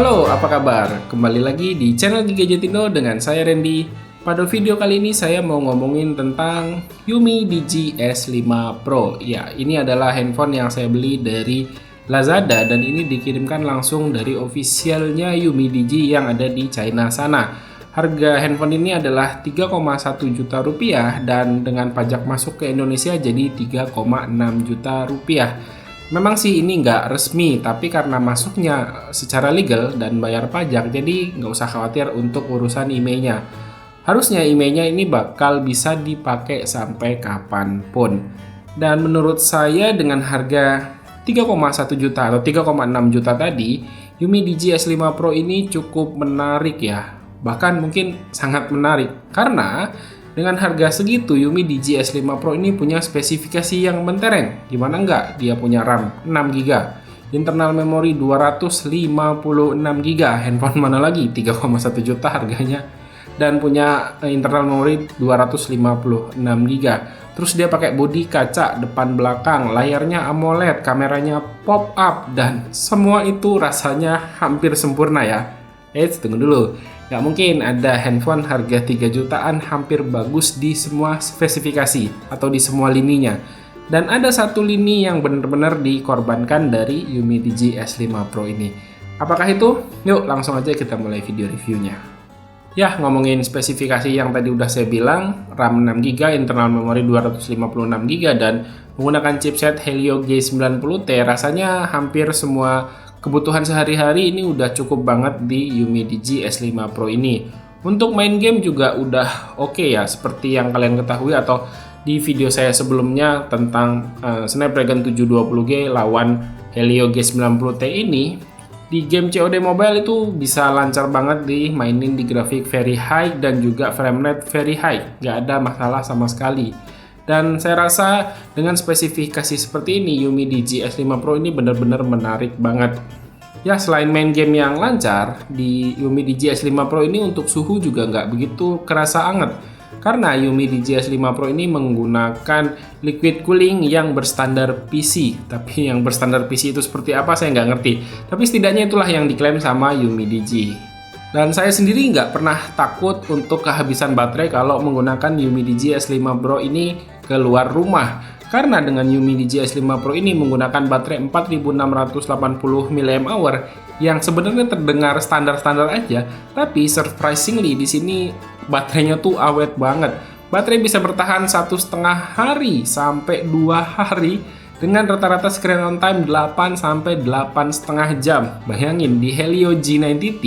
Halo, apa kabar? Kembali lagi di channel Gadgetindo dengan saya Randy. Pada video kali ini saya mau ngomongin tentang Yumi Digi S5 Pro. Ya, ini adalah handphone yang saya beli dari Lazada dan ini dikirimkan langsung dari officialnya Yumi Digi yang ada di China sana. Harga handphone ini adalah 3,1 juta rupiah dan dengan pajak masuk ke Indonesia jadi 3,6 juta rupiah. Memang sih ini nggak resmi, tapi karena masuknya secara legal dan bayar pajak, jadi nggak usah khawatir untuk urusan IMEI-nya. Harusnya IMEI-nya ini bakal bisa dipakai sampai kapanpun. Dan menurut saya dengan harga 3,1 juta atau 3,6 juta tadi, Yumi Digi S5 Pro ini cukup menarik ya. Bahkan mungkin sangat menarik, karena dengan harga segitu, Yumi Digi S5 Pro ini punya spesifikasi yang mentereng. Gimana enggak? Dia punya RAM 6GB, internal memori 256GB, handphone mana lagi 3,1 juta harganya, dan punya internal memori 256GB. Terus dia pakai bodi kaca depan belakang, layarnya AMOLED, kameranya pop up, dan semua itu rasanya hampir sempurna ya. Tunggu dulu. Nggak mungkin ada handphone harga 3 jutaan hampir bagus di semua spesifikasi atau di semua lininya. Dan ada satu lini yang benar-benar dikorbankan dari Yumi Digi S5 Pro ini. Apakah itu? Yuk langsung aja kita mulai video reviewnya. Ya, ngomongin spesifikasi yang tadi udah saya bilang, RAM 6GB, internal memori 256GB, dan menggunakan chipset Helio G90T, rasanya hampir semua kebutuhan sehari-hari ini udah cukup banget di Yumi Digi S5 Pro ini. Untuk main game juga udah oke ya, seperti yang kalian ketahui atau di video saya sebelumnya tentang Snapdragon 720G lawan Helio G90T ini. Di game COD Mobile itu bisa lancar banget dimainin di grafik very high dan juga frame rate very high, nggak ada masalah sama sekali. Dan saya rasa dengan spesifikasi seperti ini, Yumi Digi S5 Pro ini benar-benar menarik banget. Ya, selain main game yang lancar, di Yumi Digi S5 Pro ini untuk suhu juga nggak begitu kerasa anget. Karena Yumi Digi S5 Pro ini menggunakan liquid cooling yang berstandar PC. Tapi yang berstandar PC itu seperti apa saya nggak ngerti. Tapi setidaknya itulah yang diklaim sama Yumi Digi. Dan saya sendiri nggak pernah takut untuk kehabisan baterai kalau menggunakan Yumi Digi S5 Pro ini keluar rumah. Karena dengan Yumi Digi S5 Pro ini menggunakan baterai 4680 mAh yang sebenarnya terdengar standar-standar aja, tapi surprisingly di sini baterainya tuh awet banget. Baterai bisa bertahan 1,5 hari sampai 2 hari dengan rata-rata screen on time 8 sampai 8,5 jam. Bayangin di Helio G90T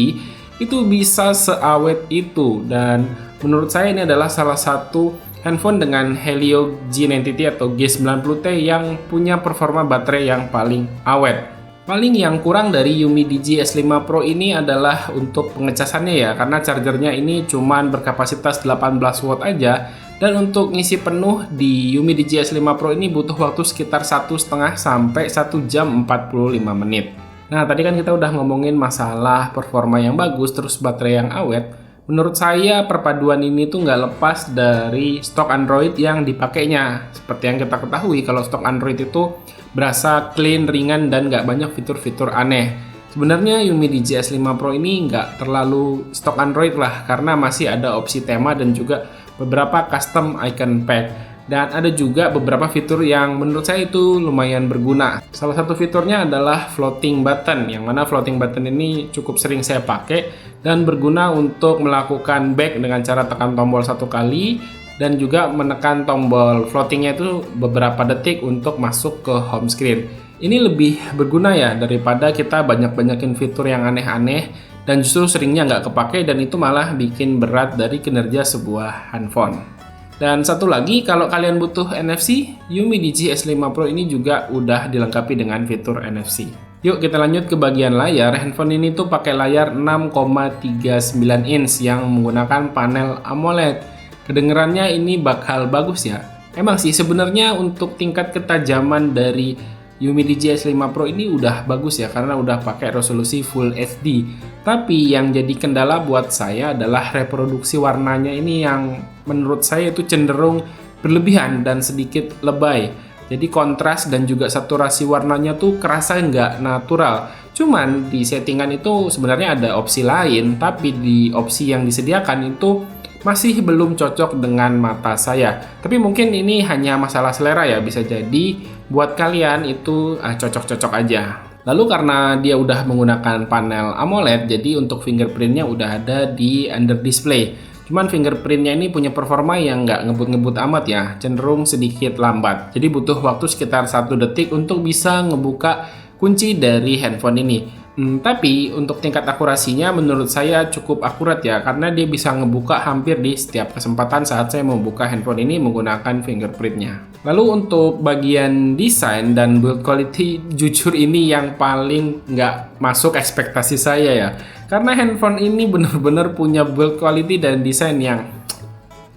itu bisa seawet itu, dan menurut saya ini adalah salah satu handphone dengan Helio G90T atau G90T yang punya performa baterai yang paling awet. Paling yang kurang dari Yumi Digi S5 Pro ini adalah untuk pengecasannya ya, karena chargernya ini cuman berkapasitas 18 watt aja, dan untuk ngisi penuh di Yumi Digi S5 Pro ini butuh waktu sekitar 1,5 sampai 1 jam 45 menit. Nah, tadi kan kita udah ngomongin masalah performa yang bagus, terus baterai yang awet. Menurut saya perpaduan ini tuh nggak lepas dari stok Android yang dipakainya. Seperti yang kita ketahui, kalau stok Android itu berasa clean, ringan, dan nggak banyak fitur-fitur aneh. Sebenarnya Yumi Digi S5 Pro ini nggak terlalu stok Android lah, karena masih ada opsi tema dan juga beberapa custom icon pack. Dan ada juga beberapa fitur yang menurut saya itu lumayan berguna. Salah satu fiturnya adalah floating button, yang mana floating button ini cukup sering saya pakai dan berguna untuk melakukan back dengan cara tekan tombol satu kali dan juga menekan tombol floatingnya itu beberapa detik untuk masuk ke home screen. Ini lebih berguna ya daripada kita banyak-banyakin fitur yang aneh-aneh dan justru seringnya nggak kepake, dan itu malah bikin berat dari kinerja sebuah handphone. Dan satu lagi, kalau kalian butuh NFC, Yumi Digi S5 Pro ini juga udah dilengkapi dengan fitur NFC. Yuk kita lanjut ke bagian layar. Handphone ini tuh pakai layar 6,39 inch yang menggunakan panel AMOLED. Kedengerannya ini bakal bagus ya. Emang sih sebenarnya untuk tingkat ketajaman dari Yumi Digi S5 Pro ini udah bagus ya, karena udah pakai resolusi Full HD. Tapi yang jadi kendala buat saya adalah reproduksi warnanya ini yang menurut saya itu cenderung berlebihan dan sedikit lebay. Jadi kontras dan juga saturasi warnanya tuh kerasa nggak natural. Cuman di settingan itu sebenarnya ada opsi lain, tapi di opsi yang disediakan itu masih belum cocok dengan mata saya. Tapi mungkin ini hanya masalah selera ya, bisa jadi buat kalian itu cocok-cocok aja. Lalu karena dia udah menggunakan panel AMOLED, jadi untuk fingerprintnya udah ada di under display. Cuman fingerprintnya ini punya performa yang nggak ngebut-ngebut amat ya, cenderung sedikit lambat. Jadi butuh waktu sekitar 1 detik untuk bisa ngebuka kunci dari handphone ini. Tapi untuk tingkat akurasinya menurut saya cukup akurat ya, karena dia bisa ngebuka hampir di setiap kesempatan saat saya membuka handphone ini menggunakan fingerprintnya. Lalu untuk bagian desain dan build quality, jujur ini yang paling nggak masuk ekspektasi saya ya. Karena handphone ini benar-benar punya build quality dan desain yang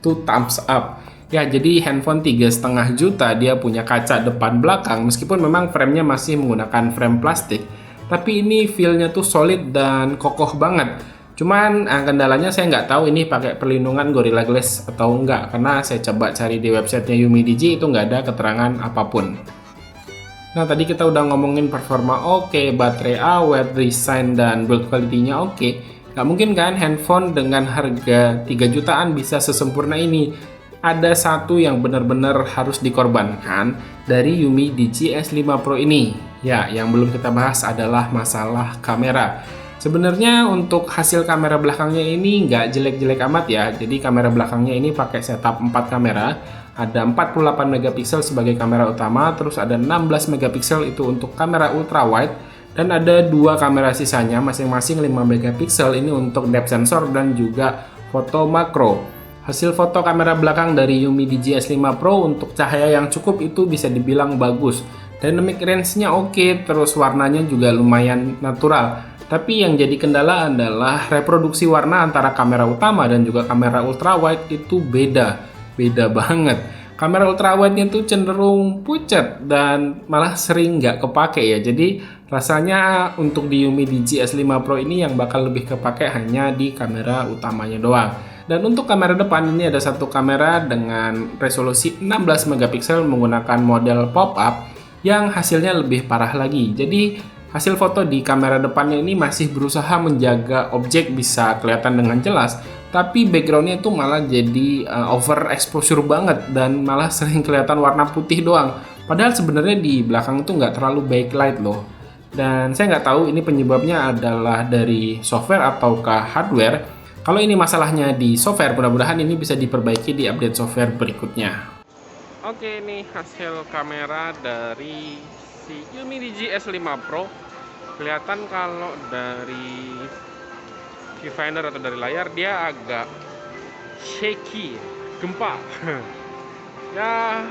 2 thumbs up. Ya, jadi handphone 3,5 juta, dia punya kaca depan belakang, meskipun memang framenya masih menggunakan frame plastik, tapi ini feel-nya tuh solid dan kokoh banget. Cuman kendalanya saya nggak tahu ini pakai perlindungan Gorilla Glass atau enggak, karena saya coba cari di websitenya Umidigi itu nggak ada keterangan apapun. Nah, tadi kita udah ngomongin performa oke, baterai awet, desain dan build quality-nya oke. Nggak mungkin kan handphone dengan harga 3 jutaan bisa sesempurna ini. Ada satu yang benar-benar harus dikorbankan dari Umidigi S5 Pro ini. Ya, yang belum kita bahas adalah masalah kamera. Sebenarnya untuk hasil kamera belakangnya ini nggak jelek-jelek amat ya. Jadi kamera belakangnya ini pakai setup 4 kamera. Ada 48 megapiksel sebagai kamera utama, terus ada 16 megapiksel itu untuk kamera ultra wide, dan ada 2 kamera sisanya masing-masing 5 megapiksel ini untuk depth sensor dan juga foto makro. Hasil foto kamera belakang dari Umidigi S5 Pro untuk cahaya yang cukup itu bisa dibilang bagus. Dynamic range-nya oke, terus warnanya juga lumayan natural. Tapi yang jadi kendala adalah reproduksi warna antara kamera utama dan juga kamera ultrawide itu beda banget. Kamera ultrawide-nya tuh cenderung pucat dan malah sering nggak kepake ya. Jadi rasanya untuk di Umidigi S5 Pro ini yang bakal lebih kepake hanya di kamera utamanya doang. Dan untuk kamera depan ini ada satu kamera dengan resolusi 16 megapiksel menggunakan model pop-up yang hasilnya lebih parah lagi. Jadi hasil foto di kamera depannya ini masih berusaha menjaga objek bisa kelihatan dengan jelas, tapi backgroundnya itu malah jadi over exposure banget dan malah sering kelihatan warna putih doang. Padahal sebenarnya di belakang itu nggak terlalu backlight loh. Dan saya nggak tahu ini penyebabnya adalah dari software ataukah hardware. Kalau ini masalahnya di software, mudah-mudahan ini bisa diperbaiki di update software berikutnya. Oke, ini hasil kamera dari si Umidigi S5 Pro. Kelihatan kalau dari viewfinder atau dari layar dia agak shaky, gempa. Ya,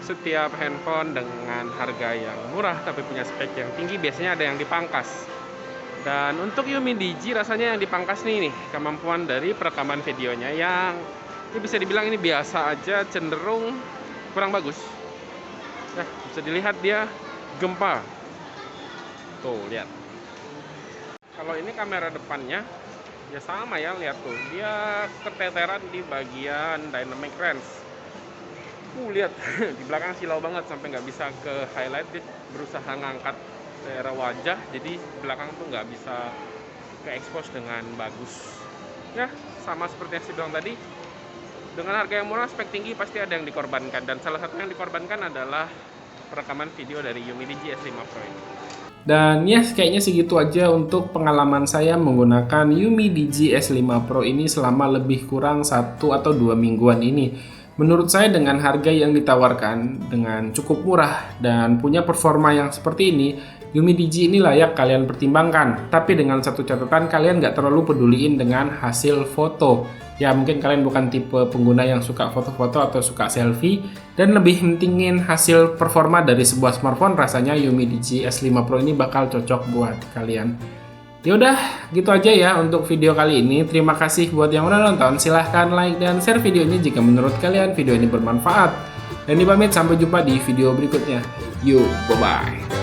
setiap handphone dengan harga yang murah tapi punya spek yang tinggi biasanya ada yang dipangkas. Dan untuk Umidigi rasanya yang dipangkas nih kemampuan dari perekaman videonya yang ini bisa dibilang ini biasa aja, cenderung kurang bagus. Nah, bisa dilihat dia gempa. Tuh, lihat. Kalau ini kamera depannya ya sama ya, lihat tuh. Dia keteteran di bagian dynamic range. Lihat di belakang silau banget sampai nggak bisa ke highlight, dia berusaha ngangkat daerah wajah, jadi belakang tuh nggak bisa ke expose dengan bagus. Ya, sama seperti yang saya bilang tadi, dengan harga yang murah, spek tinggi pasti ada yang dikorbankan, dan salah satu yang dikorbankan adalah perekaman video dari Umidigi S5 Pro ini. Dan ya, kayaknya segitu aja untuk pengalaman saya menggunakan Umidigi S5 Pro ini selama lebih kurang 1 atau 2 mingguan ini. Menurut saya dengan harga yang ditawarkan dengan cukup murah dan punya performa yang seperti ini, Umidigi ini layak kalian pertimbangkan. Tapi dengan satu catatan, kalian nggak terlalu peduliin dengan hasil foto. Ya, mungkin kalian bukan tipe pengguna yang suka foto-foto atau suka selfie, dan lebih mentingin hasil performa dari sebuah smartphone. Rasanya Umidigi S5 Pro ini bakal cocok buat kalian. Yaudah, gitu aja ya untuk video kali ini. Terima kasih buat yang udah nonton. Silahkan like dan share videonya jika menurut kalian video ini bermanfaat. Dan pamit, sampai jumpa di video berikutnya. Yuk, bye-bye.